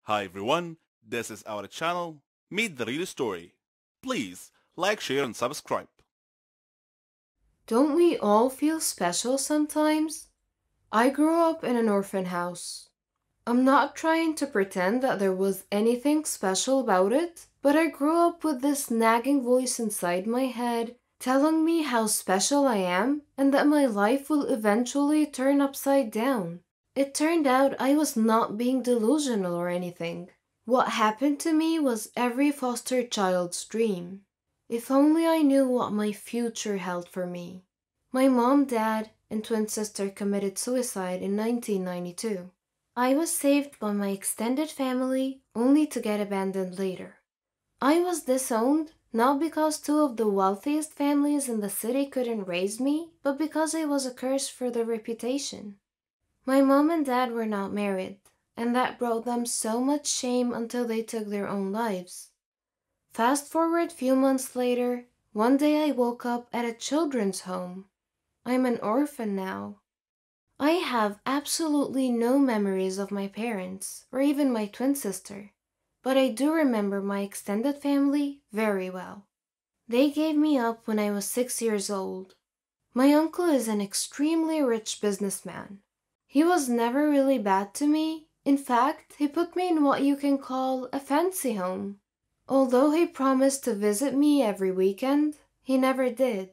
Hi everyone, this is our channel, Meet the Real Story. Please like, share and subscribe. Don't we all feel special sometimes? I grew up in an orphan house. I'm not trying to pretend that there was anything special about it, but I grew up with this nagging voice inside my head telling me how special I am and that my life will eventually turn upside down. It turned out I was not being delusional or anything. What happened to me was every foster child's dream. If only I knew what my future held for me. My mom, dad, and twin sister committed suicide in 1992. I was saved by my extended family only to get abandoned later. I was disowned not because two of the wealthiest families in the city couldn't raise me, but because I was a curse for their reputation. My mom and dad were not married, and that brought them so much shame until they took their own lives. Fast forward few months later, one day I woke up at a children's home. I'm an orphan now. I have absolutely no memories of my parents or even my twin sister, but I do remember my extended family very well. They gave me up when I was 6 years old. My uncle is an extremely rich businessman. He was never really bad to me. In fact, he put me in what you can call a fancy home. Although he promised to visit me every weekend, he never did.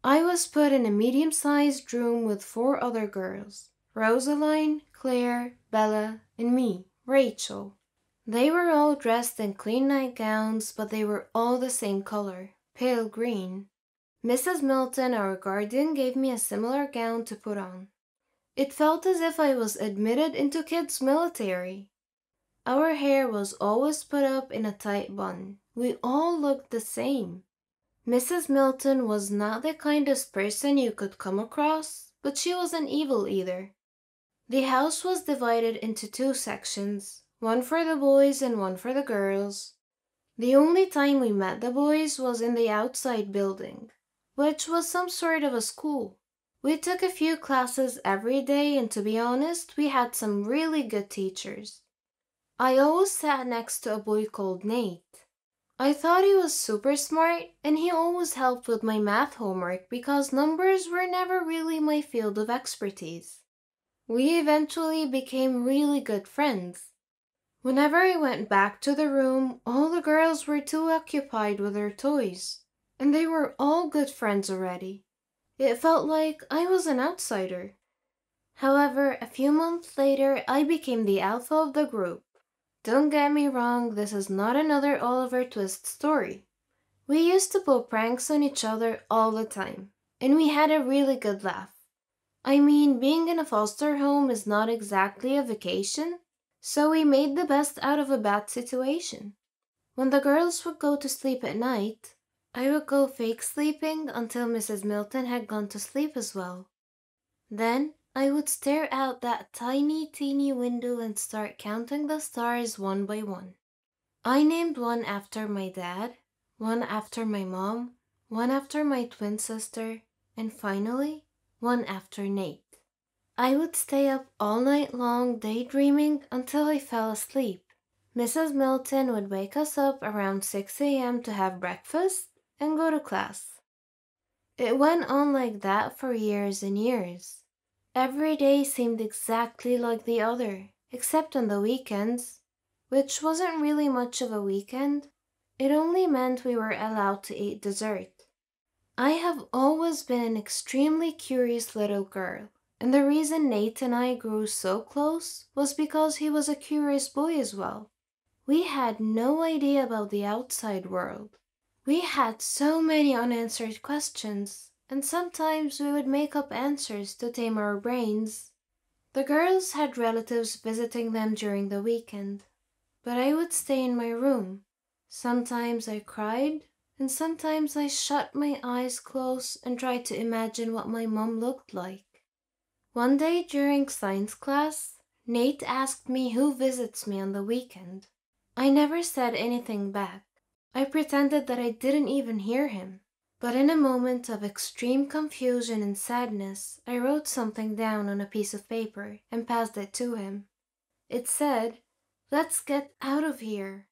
I was put in a medium-sized room with 4 other girls, Rosaline, Claire, Bella, and me, Rachel. They were all dressed in clean nightgowns, but they were all the same color, pale green. Mrs. Milton, our guardian, gave me a similar gown to put on. It felt as if I was admitted into kids' military. Our hair was always put up in a tight bun. We all looked the same. Mrs. Milton was not the kindest person you could come across, but she wasn't evil either. The house was divided into 2 sections, one for the boys and one for the girls. The only time we met the boys was in the outside building, which was some sort of a school. We took a few classes every day, and to be honest, we had some really good teachers. I always sat next to a boy called Nate. I thought he was super smart, and he always helped with my math homework because numbers were never really my field of expertise. We eventually became really good friends. Whenever I went back to the room, all the girls were too occupied with their toys, and they were all good friends already. It felt like I was an outsider. However, a few months later, I became the alpha of the group. Don't get me wrong, this is not another Oliver Twist story. We used to pull pranks on each other all the time, and we had a really good laugh. I mean, being in a foster home is not exactly a vacation, so we made the best out of a bad situation. When the girls would go to sleep at night, I would go fake sleeping until Mrs. Milton had gone to sleep as well. Then I would stare out that tiny, teeny window and start counting the stars one by one. I named one after my dad, one after my mom, one after my twin sister, and finally, one after Nate. I would stay up all night long daydreaming until I fell asleep. Mrs. Milton would wake us up around 6 a.m. to have breakfast and go to class. It went on like that for years and years. Every day seemed exactly like the other, except on the weekends, which wasn't really much of a weekend. It only meant we were allowed to eat dessert. I have always been an extremely curious little girl, and the reason Nate and I grew so close was because he was a curious boy as well. We had no idea about the outside world. We had so many unanswered questions, and sometimes we would make up answers to tame our brains. The girls had relatives visiting them during the weekend, but I would stay in my room. Sometimes I cried, and sometimes I shut my eyes close and tried to imagine what my mom looked like. One day during science class, Nate asked me who visits me on the weekend. I never said anything back. I pretended that I didn't even hear him. But in a moment of extreme confusion and sadness, I wrote something down on a piece of paper and passed it to him. It said, Let's get out of here.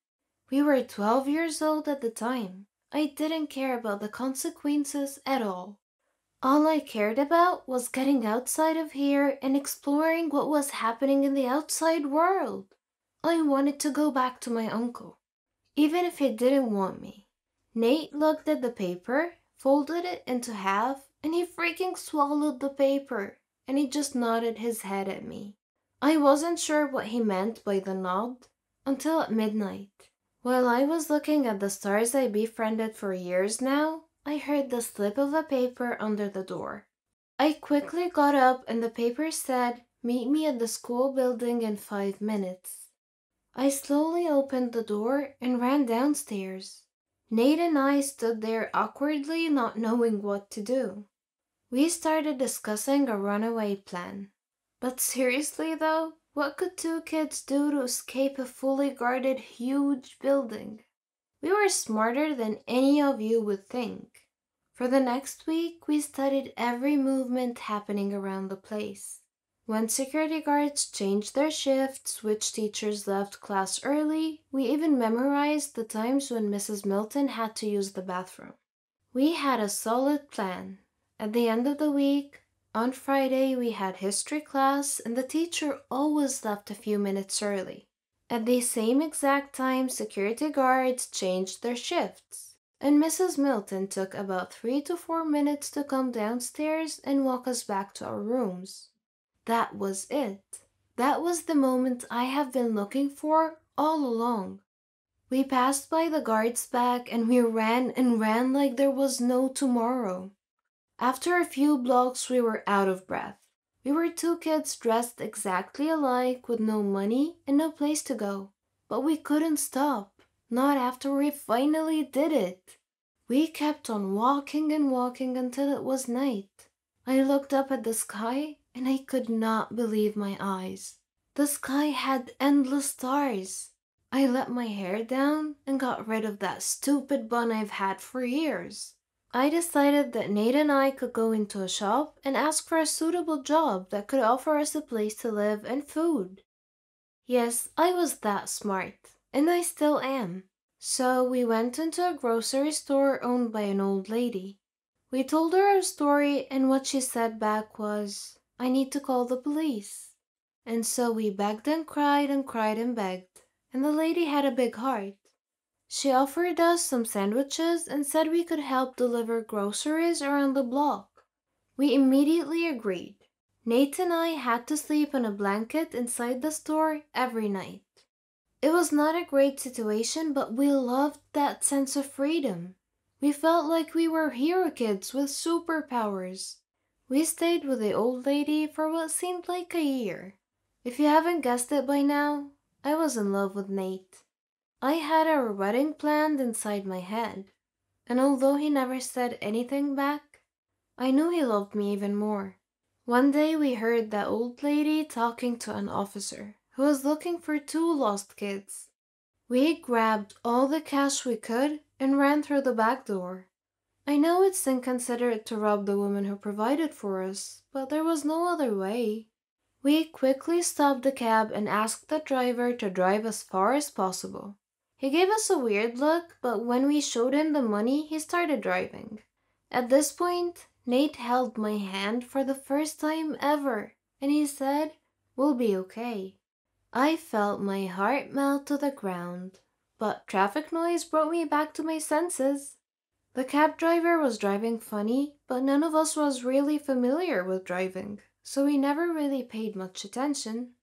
We were 12 years old at the time. I didn't care about the consequences at all. All I cared about was getting outside of here and exploring what was happening in the outside world. I wanted to go back to my uncle, even if he didn't want me. Nate looked at the paper, folded it into half, and he freaking swallowed the paper, and he just nodded his head at me. I wasn't sure what he meant by the nod until at midnight. While I was looking at the stars I befriended for years now, I heard the slip of a paper under the door. I quickly got up and the paper said, "Meet me at the school building in 5 minutes." I slowly opened the door and ran downstairs. Nate and I stood there awkwardly, not knowing what to do. We started discussing a runaway plan. But seriously though, what could two kids do to escape a fully guarded huge building? We were smarter than any of you would think. For the next week, we studied every movement happening around the place. When security guards changed their shifts, which teachers left class early, we even memorized the times when Mrs. Milton had to use the bathroom. We had a solid plan. At the end of the week, on Friday, we had history class, and the teacher always left a few minutes early. At the same exact time, security guards changed their shifts, and Mrs. Milton took about 3 to 4 minutes to come downstairs and walk us back to our rooms. That was it. That was the moment I have been looking for all along. We passed by the guards back and we ran and ran like there was no tomorrow. After a few blocks, we were out of breath. We were two kids dressed exactly alike with no money and no place to go. But we couldn't stop, not after we finally did it. We kept on walking and walking until it was night. I looked up at the sky and I could not believe my eyes. The sky had endless stars. I let my hair down and got rid of that stupid bun I've had for years. I decided that Nate and I could go into a shop and ask for a suitable job that could offer us a place to live and food. Yes, I was that smart, and I still am. So we went into a grocery store owned by an old lady. We told her our story, and what she said back was, "I need to call the police." And so we begged and cried and cried and begged, and the lady had a big heart. She offered us some sandwiches and said we could help deliver groceries around the block. We immediately agreed. Nate and I had to sleep on a blanket inside the store every night. It was not a great situation, but we loved that sense of freedom. We felt like we were hero kids with superpowers. We stayed with the old lady for what seemed like a year. If you haven't guessed it by now, I was in love with Nate. I had our wedding planned inside my head, and although he never said anything back, I knew he loved me even more. One day we heard that old lady talking to an officer who was looking for 2 lost kids. We grabbed all the cash we could and ran through the back door. I know it's inconsiderate to rob the woman who provided for us, but there was no other way. We quickly stopped the cab and asked the driver to drive as far as possible. He gave us a weird look, but when we showed him the money, he started driving. At this point, Nate held my hand for the first time ever, and he said, "We'll be okay." I felt my heart melt to the ground, but traffic noise brought me back to my senses. The cab driver was driving funny, but none of us was really familiar with driving, so we never really paid much attention.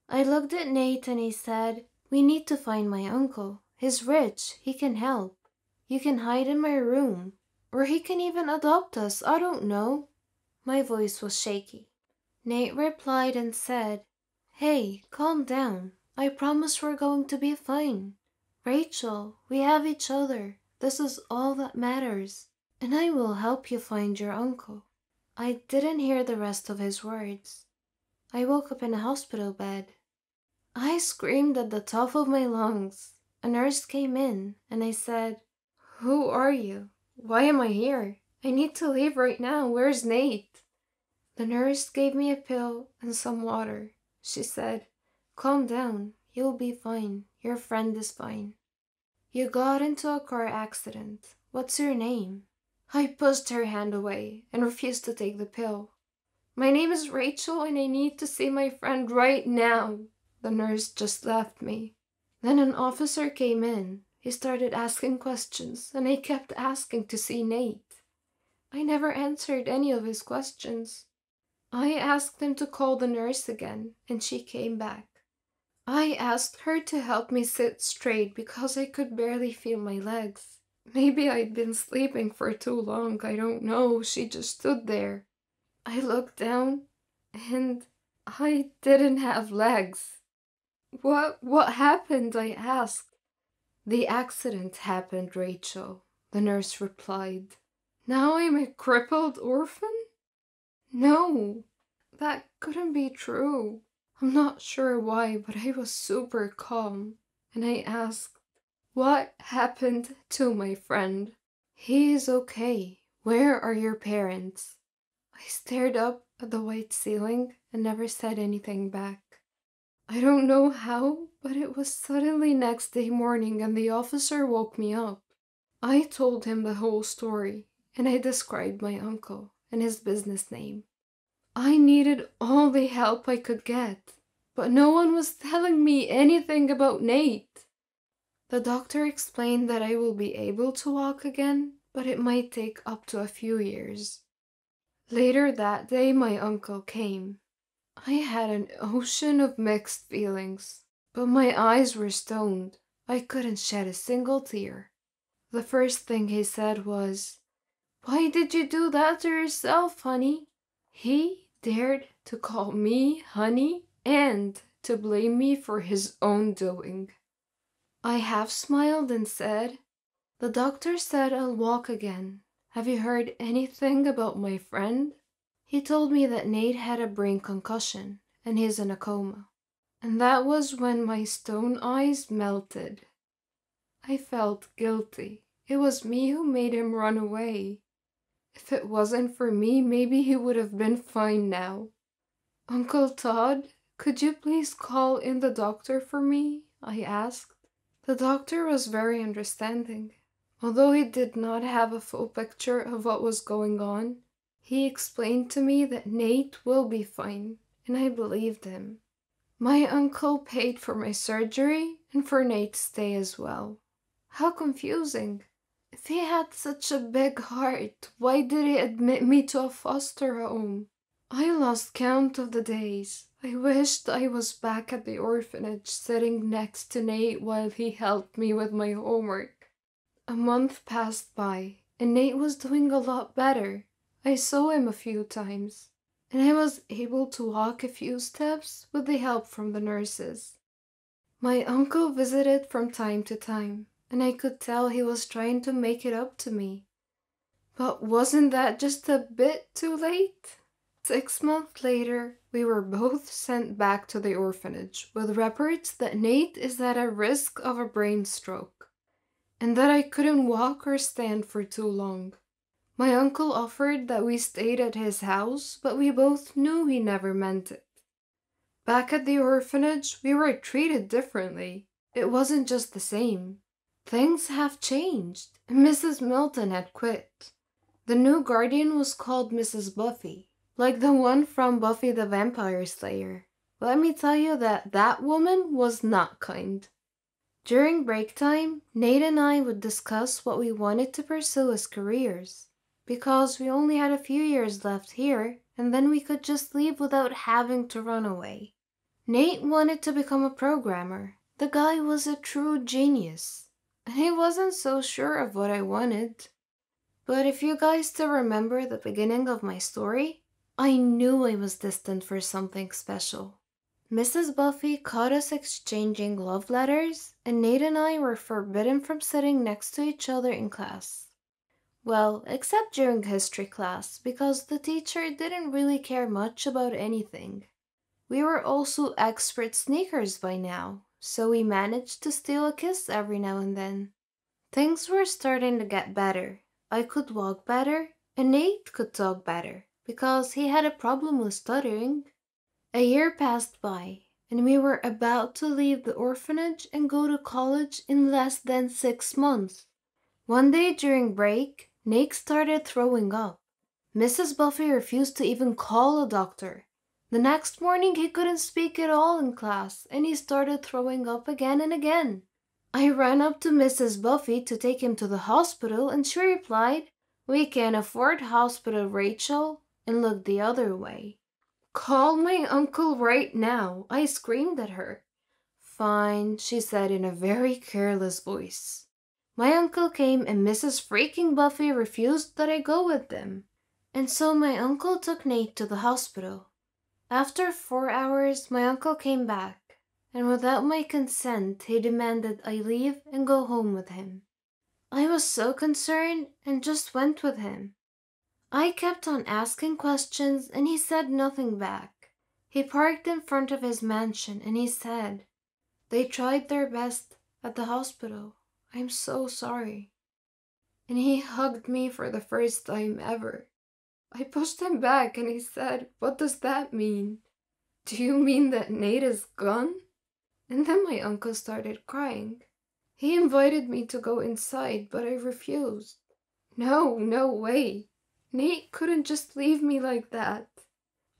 I looked at Nate and he said, "We need to find my uncle. He's rich, he can help. You can hide in my room. Or he can even adopt us, I don't know." My voice was shaky. Nate replied and said, "Hey, calm down. I promise we're going to be fine. Rachel, we have each other. This is all that matters. And I will help you find your uncle." I didn't hear the rest of his words. I woke up in a hospital bed. I screamed at the top of my lungs. A nurse came in, and I said, "Who are you? Why am I here? I need to leave right now. Where's Nate?" The nurse gave me a pill and some water. She said, "Calm down. You'll be fine. Your friend is fine. You got into a car accident. What's your name? I pushed her hand away and refused to take the pill. My name is Rachel and I need to see my friend right now. The nurse just left me. Then an officer came in. He started asking questions and I kept asking to see Nate. I never answered any of his questions. I asked him to call the nurse again and she came back. I asked her to help me sit straight because I could barely feel my legs. Maybe I'd been sleeping for too long, I don't know. She just stood there. I looked down and I didn't have legs. What happened? I asked. The accident happened, Rachel, the nurse replied. Now I'm a crippled orphan? No, that couldn't be true. I'm not sure why, but I was super calm, and I asked, what happened to my friend? He is okay. Where are your parents? I stared up at the white ceiling and never said anything back. I don't know how, but it was suddenly next day morning and the officer woke me up. I told him the whole story, and I described my uncle and his business name. I needed all the help I could get, but no one was telling me anything about Nate. The doctor explained that I will be able to walk again, but it might take up to a few years. Later that day, my uncle came. I had an ocean of mixed feelings, but my eyes were stoned. I couldn't shed a single tear. The first thing he said was, "Why did you do that to yourself, honey?" He dared to call me honey and to blame me for his own doing. I half smiled and said, "The doctor said I'll walk again. Have you heard anything about my friend?" He told me that Nate had a brain concussion and he's in a coma. And that was when my stone eyes melted. I felt guilty. It was me who made him run away. If it wasn't for me, maybe he would have been fine now. "Uncle Todd, could you please call in the doctor for me?" I asked. The doctor was very understanding. Although he did not have a full picture of what was going on, he explained to me that Nate will be fine, and I believed him. My uncle paid for my surgery and for Nate's stay as well. How confusing. If he had such a big heart, why did he admit me to a foster home? I lost count of the days. I wished I was back at the orphanage sitting next to Nate while he helped me with my homework. A month passed by, and Nate was doing a lot better. I saw him a few times, and I was able to walk a few steps with the help from the nurses. My uncle visited from time to time, and I could tell he was trying to make it up to me. But wasn't that just a bit too late? 6 months later, we were both sent back to the orphanage with reports that Nate is at a risk of a brain stroke, and that I couldn't walk or stand for too long. My uncle offered that we stayed at his house, but we both knew he never meant it. Back at the orphanage, we were treated differently. It wasn't just the same. Things have changed. Mrs. Milton had quit. The new guardian was called Mrs. Buffy, like the one from Buffy the Vampire Slayer. Let me tell you that that woman was not kind. During break time, Nate and I would discuss what we wanted to pursue as careers, because we only had a few years left here, and then we could just leave without having to run away. Nate wanted to become a programmer. The guy was a true genius. And he wasn't so sure of what I wanted. But if you guys still remember the beginning of my story, I knew I was destined for something special. Mrs. Buffy caught us exchanging love letters, and Nate and I were forbidden from sitting next to each other in class. Well, except during history class, because the teacher didn't really care much about anything. We were also expert sneakers by now, so we managed to steal a kiss every now and then. Things were starting to get better. I could walk better, and Nate could talk better, because he had a problem with stuttering. A year passed by, and we were about to leave the orphanage and go to college in less than 6 months. One day during break, Nate started throwing up. Mrs. Buffy refused to even call a doctor. The next morning he couldn't speak at all in class, and he started throwing up again and again. I ran up to Mrs. Buffy to take him to the hospital, and she replied, "We can't afford hospital, Rachel," and looked the other way. "Call my uncle right now," I screamed at her. "Fine," she said in a very careless voice. My uncle came and Mrs. freaking Buffy refused that I go with them. And so my uncle took Nate to the hospital. After 4 hours, my uncle came back, and without my consent, he demanded I leave and go home with him. I was so concerned and just went with him. I kept on asking questions and he said nothing back. He parked in front of his mansion and he said, "They tried their best at the hospital. I'm so sorry." And he hugged me for the first time ever. I pushed him back and he said, "What does that mean? Do you mean that Nate is gone?" And then my uncle started crying. He invited me to go inside, but I refused. No way. Nate couldn't just leave me like that.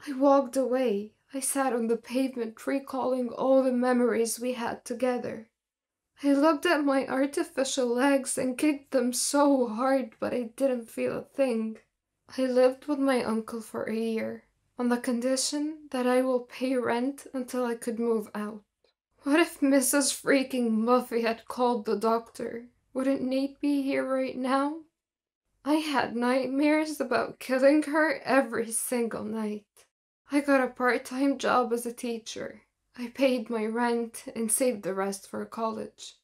I walked away. I sat on the pavement recalling all the memories we had together. I looked at my artificial legs and kicked them so hard, but I didn't feel a thing. I lived with my uncle for a year, on the condition that I will pay rent until I could move out. What if Mrs. freaking Buffy had called the doctor? Wouldn't Nate be here right now? I had nightmares about killing her every single night. I got a part-time job as a teacher. I paid my rent and saved the rest for college.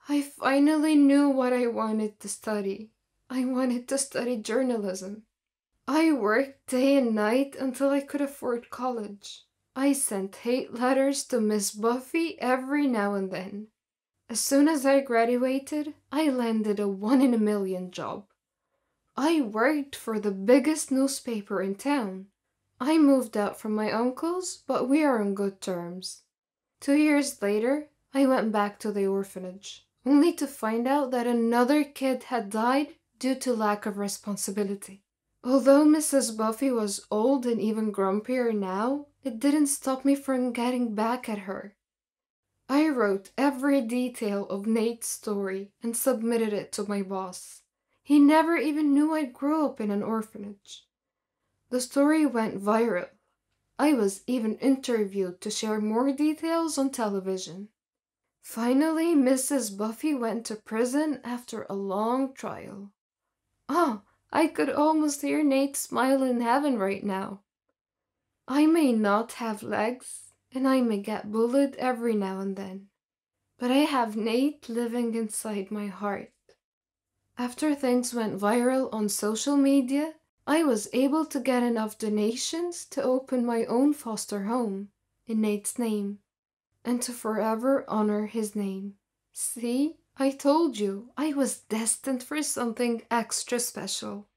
I finally knew what I wanted to study. I wanted to study journalism. I worked day and night until I could afford college. I sent hate letters to Miss Buffy every now and then. As soon as I graduated, I landed a 1 in a million job. I worked for the biggest newspaper in town. I moved out from my uncle's, but we are on good terms. 2 years later, I went back to the orphanage, only to find out that another kid had died due to lack of responsibility. Although Mrs. Buffy was old and even grumpier now, it didn't stop me from getting back at her. I wrote every detail of Nate's story and submitted it to my boss. He never even knew I grew up in an orphanage. The story went viral. I was even interviewed to share more details on television. Finally, Mrs. Buffy went to prison after a long trial. Oh, I could almost hear Nate smile in heaven right now. I may not have legs, and I may get bullied every now and then, but I have Nate living inside my heart. After things went viral on social media, I was able to get enough donations to open my own foster home in Nate's name, and to forever honor his name. See? I told you, I was destined for something extra special.